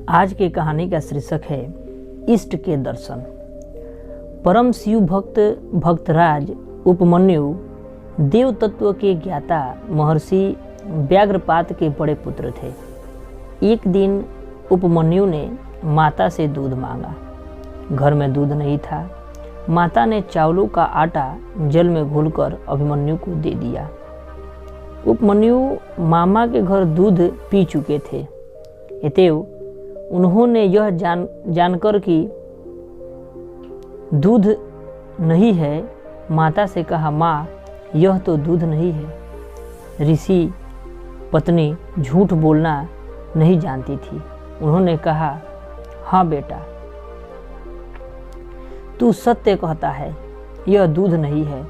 आज की कहानी का शीर्षक है इष्ट के दर्शन। परम शिव भक्त भक्तराज उपमन्यु देव तत्व के ज्ञाता महर्षि व्याघ्रपात के बड़े पुत्र थे। एक दिन उपमन्यु ने माता से दूध मांगा। घर में दूध नहीं था। माता ने चावलों का आटा जल में घोलकर अभिमन्यु को दे दिया। उपमन्यु मामा के घर दूध पी चुके थे। अतएव उन्होंने यह जानकर कि दूध नहीं है, माता से कहा, माँ, यह तो दूध नहीं है। ऋषि पत्नी झूठ बोलना नहीं जानती थी। उन्होंने कहा, हाँ बेटा, तू सत्य कहता है, यह दूध नहीं है।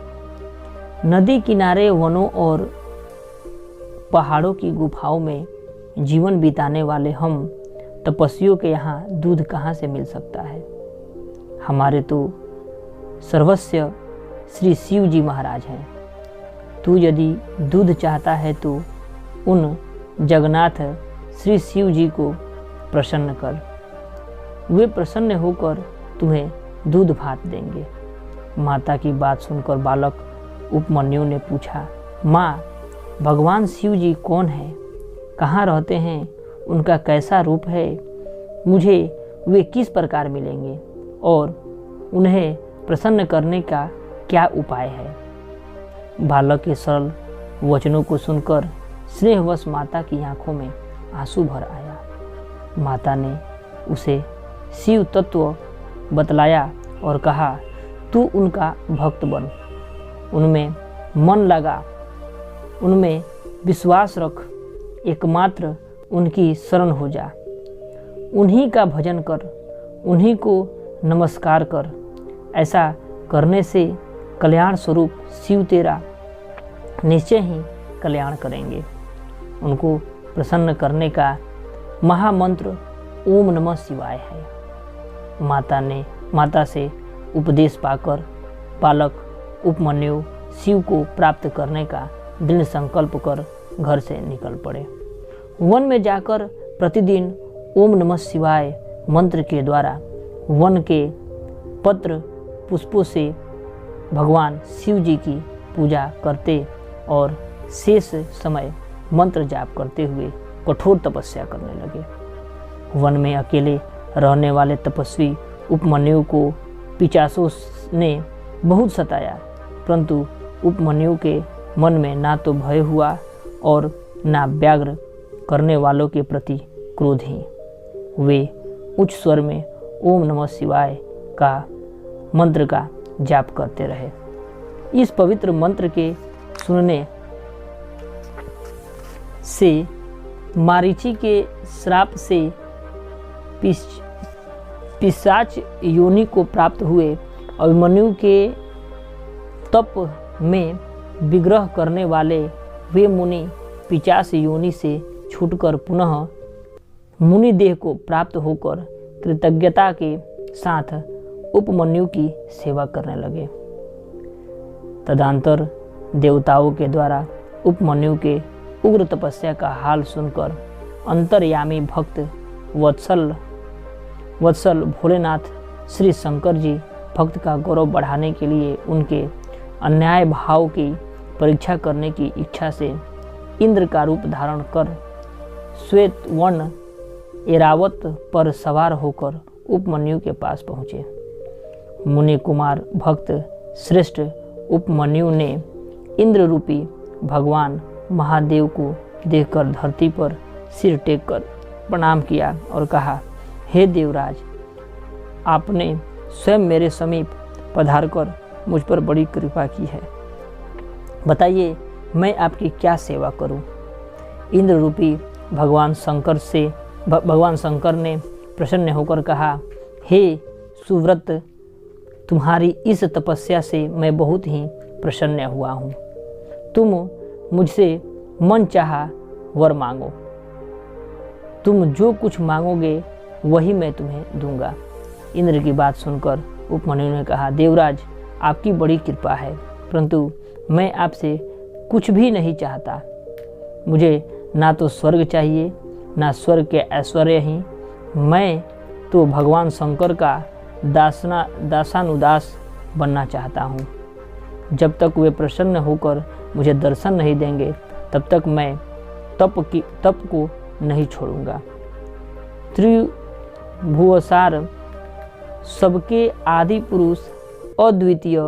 नदी किनारे वनों और पहाड़ों की गुफाओं में जीवन बिताने वाले हम तपस्वियों के यहाँ दूध कहाँ से मिल सकता है। हमारे तो सर्वस्व श्री शिव जी महाराज हैं। तू यदि दूध चाहता है तो उन जगन्नाथ श्री शिव जी को प्रसन्न कर। वे प्रसन्न होकर तुम्हें दूध भात देंगे। माता की बात सुनकर बालक उपमन्यु ने पूछा, माँ, भगवान शिव जी कौन है? कहाँ रहते हैं? उनका कैसा रूप है? मुझे वे किस प्रकार मिलेंगे और उन्हें प्रसन्न करने का क्या उपाय है? बालक के सरल वचनों को सुनकर स्नेहवश माता की आंखों में आंसू भर आया। माता ने उसे शिव तत्व बतलाया और कहा, तू उनका भक्त बन, उनमें मन लगा, उनमें विश्वास रख, एकमात्र उनकी शरण हो जा, उन्हीं का भजन कर, उन्हीं को नमस्कार कर। ऐसा करने से कल्याण स्वरूप शिव तेरा निश्चय ही कल्याण करेंगे। उनको प्रसन्न करने का महामंत्र ओम नमः शिवाय है। माता से उपदेश पाकर बालक उपमन्यु शिव को प्राप्त करने का दृढ़ संकल्प कर घर से निकल पड़े। वन में जाकर प्रतिदिन ओम नमः शिवाय मंत्र के द्वारा वन के पत्र पुष्पों से भगवान शिव जी की पूजा करते और शेष समय मंत्र जाप करते हुए कठोर तपस्या करने लगे। वन में अकेले रहने वाले तपस्वी उपमन्यु को पिशाचों ने बहुत सताया, परंतु उपमन्यु के मन में ना तो भय हुआ और ना व्याघ्र करने वालों के प्रति क्रोध ही। वे उच्च स्वर में ओम नमः शिवाय का मंत्र का जाप करते रहे। इस पवित्र मंत्र के सुनने से मारीची के श्राप से पिशाच योनि को प्राप्त हुए अभिमन्यु के तप में विग्रह करने वाले वे मुनि पिशाच योनि से छूटकर पुनः मुनि देह को प्राप्त होकर कृतज्ञता के साथ उपमन्यु की सेवा करने लगे। तदंतर देवताओं के द्वारा उपमन्यु के उग्र तपस्या का हाल सुनकर अंतर्यामी भक्त वत्सल भोलेनाथ श्री शंकर जी भक्त का गौरव बढ़ाने के लिए उनके अन्याय भाव की परीक्षा करने की इच्छा से इंद्र का रूप धारण कर श्वेत वर्ण ऐरावत पर सवार होकर उपमन्यु के पास पहुँचे। मुनि कुमार भक्त श्रेष्ठ उपमन्यु ने इंद्र रूपी भगवान महादेव को देखकर धरती पर सिर टेक कर प्रणाम किया और कहा, हे देवराज, आपने स्वयं मेरे समीप पधारकर मुझ पर बड़ी कृपा की है। बताइए, मैं आपकी क्या सेवा करूं? इंद्र रूपी भगवान शंकर ने प्रसन्न होकर कहा, हे सुव्रत, तुम्हारी इस तपस्या से मैं बहुत ही प्रसन्न हुआ हूँ। तुम मुझसे मन चाहा वर मांगो। तुम जो कुछ मांगोगे वही मैं तुम्हें दूंगा। इंद्र की बात सुनकर उपमन्यु ने कहा, देवराज, आपकी बड़ी कृपा है, परंतु मैं आपसे कुछ भी नहीं चाहता। मुझे ना तो स्वर्ग चाहिए, ना स्वर्ग के ऐश्वर्य ही, मैं तो भगवान शंकर का दासानुदास बनना चाहता हूँ। जब तक वे प्रसन्न होकर मुझे दर्शन नहीं देंगे तब तक मैं तप को नहीं छोड़ूंगा। त्रिभुवसार, सबके आदि पुरुष, अद्वितीय,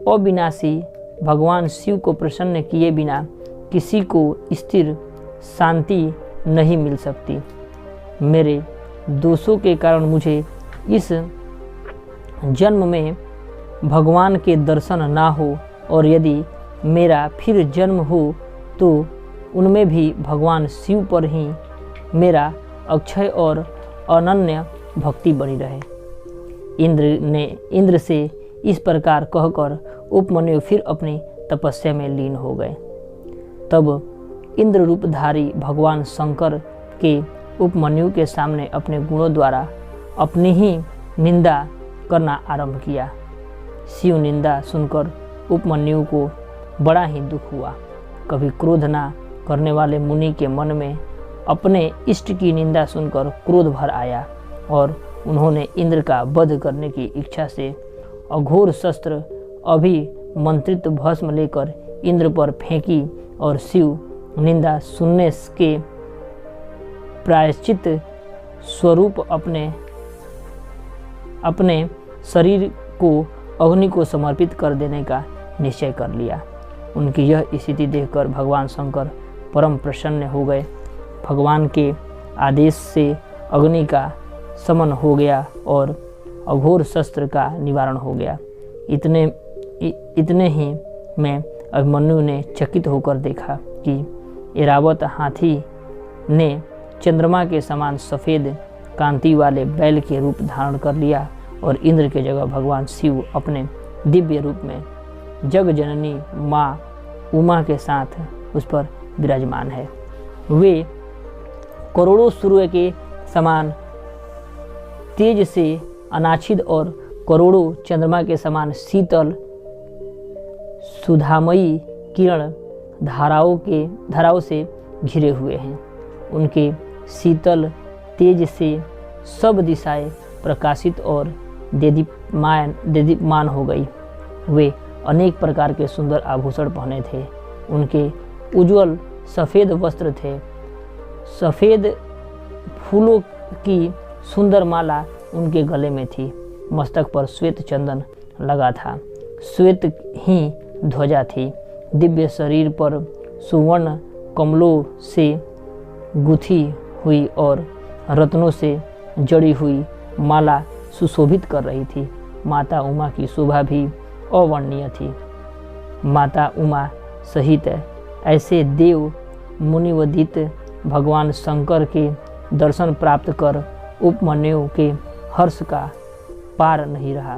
अविनाशी भगवान शिव को प्रसन्न किए बिना किसी को स्थिर शांति नहीं मिल सकती। मेरे दोषों के कारण मुझे इस जन्म में भगवान के दर्शन ना हो, और यदि मेरा फिर जन्म हो तो उनमें भी भगवान शिव पर ही मेरा अक्षय और अनन्य भक्ति बनी रहे। इंद्र से इस प्रकार कहकर उपमन्यु फिर अपनी तपस्या में लीन हो गए। तब इंद्र रूपधारी भगवान शंकर के उपमन्यु के सामने अपने गुणों द्वारा अपनी ही निंदा करना आरंभ किया। शिव निंदा सुनकर उपमन्यु को बड़ा ही दुख हुआ। कभी क्रोध ना करने वाले मुनि के मन में अपने इष्ट की निंदा सुनकर क्रोध भर आया और उन्होंने इंद्र का वध करने की इच्छा से अघोर शस्त्र अभिमंत्रित भस्म लेकर इंद्र पर फेंकी और शिव निंदा सुनने के प्रायश्चित स्वरूप अपने शरीर को अग्नि को समर्पित कर देने का निश्चय कर लिया। उनकी यह स्थिति देखकर भगवान शंकर परम प्रसन्न हो गए। भगवान के आदेश से अग्नि का शमन हो गया और अघोर शस्त्र का निवारण हो गया। इतने ही में अभिमन्यु ने चकित होकर देखा कि ऐरावत हाथी ने चंद्रमा के समान सफ़ेद कांति वाले बैल के रूप धारण कर लिया और इंद्र के जगह भगवान शिव अपने दिव्य रूप में जग जननी माँ उमा के साथ उस पर विराजमान है। वे करोड़ों सूर्य के समान तेज से अनाच्छिद और करोड़ों चंद्रमा के समान शीतल सुधामयी किरण धाराओं से घिरे हुए हैं। उनके शीतल तेज से सब दिशाएं प्रकाशित और देदीप्यमान हो गई। वे अनेक प्रकार के सुंदर आभूषण पहने थे। उनके उज्जवल सफ़ेद वस्त्र थे। सफ़ेद फूलों की सुंदर माला उनके गले में थी। मस्तक पर श्वेत चंदन लगा था। श्वेत ही ध्वजा थी। दिव्य शरीर पर सुवर्ण कमलों से गुथी हुई और रत्नों से जड़ी हुई माला सुशोभित कर रही थी। माता उमा की शोभा भी अवर्णनीय थी। माता उमा सहित ऐसे देव मुनिवदित भगवान शंकर के दर्शन प्राप्त कर उपमन्यु के हर्ष का पार नहीं रहा।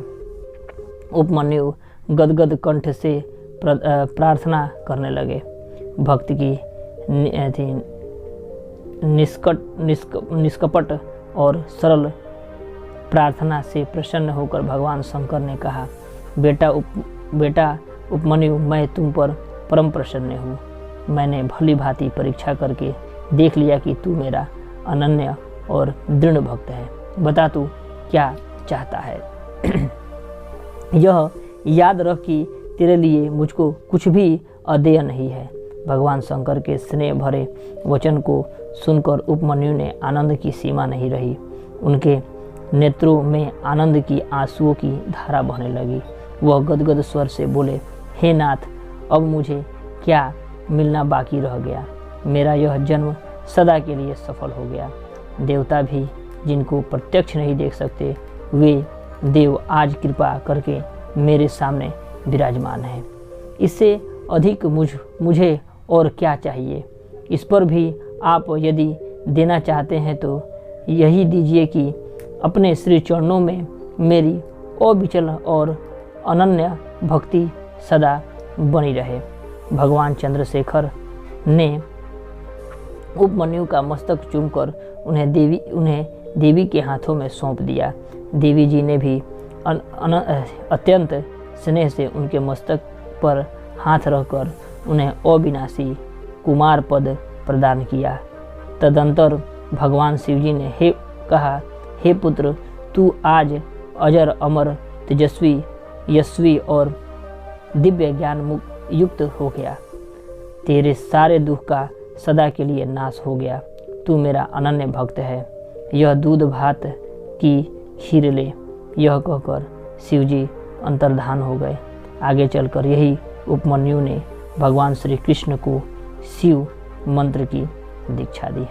उपमन्यु गदगद कंठ से प्रार्थना करने लगे। भक्त की निष्कपट और सरल प्रार्थना से प्रसन्न होकर भगवान शंकर ने कहा, बेटा उपमन्यु, मैं तुम पर परम प्रसन्न हूँ। मैंने भली भांति परीक्षा करके देख लिया कि तू मेरा अनन्य और दृढ़ भक्त है। बता तू क्या चाहता है। यह याद रख कि तेरे लिए मुझको कुछ भी अदेय नहीं है। भगवान शंकर के स्नेह भरे वचन को सुनकर उपमन्यु ने आनंद की सीमा नहीं रही। उनके नेत्रों में आनंद की आंसुओं की धारा बहने लगी। वह गदगद स्वर से बोले, हे नाथ, अब मुझे क्या मिलना बाकी रह गया। मेरा यह जन्म सदा के लिए सफल हो गया। देवता भी जिनको प्रत्यक्ष नहीं देख सकते, वे देव आज कृपा करके मेरे सामने विराजमान हैं। इससे अधिक मुझे और क्या चाहिए। इस पर भी आप यदि देना चाहते हैं तो यही दीजिए कि अपने श्री चरणों में मेरी अविचल और अनन्य भक्ति सदा बनी रहे। भगवान चंद्रशेखर ने उपमन्यु का मस्तक चूमकर उन्हें देवी के हाथों में सौंप दिया। देवी जी ने भी अत्यंत स्नेह से उनके मस्तक पर हाथ रखकर उन्हें अविनाशी कुमार पद प्रदान किया। तदंतर भगवान शिवजी ने हे कहा, हे पुत्र, तू आज अजर अमर तेजस्वी यशस्वी और दिव्य ज्ञान युक्त हो गया। तेरे सारे दुख का सदा के लिए नाश हो गया। तू मेरा अनन्य भक्त है। यह दूध भात की खीर ले। यह कहकर शिवजी अंतर्धान हो गए। आगे चलकर यही उपमन्यु ने भगवान श्री कृष्ण को शिव मंत्र की दीक्षा दी।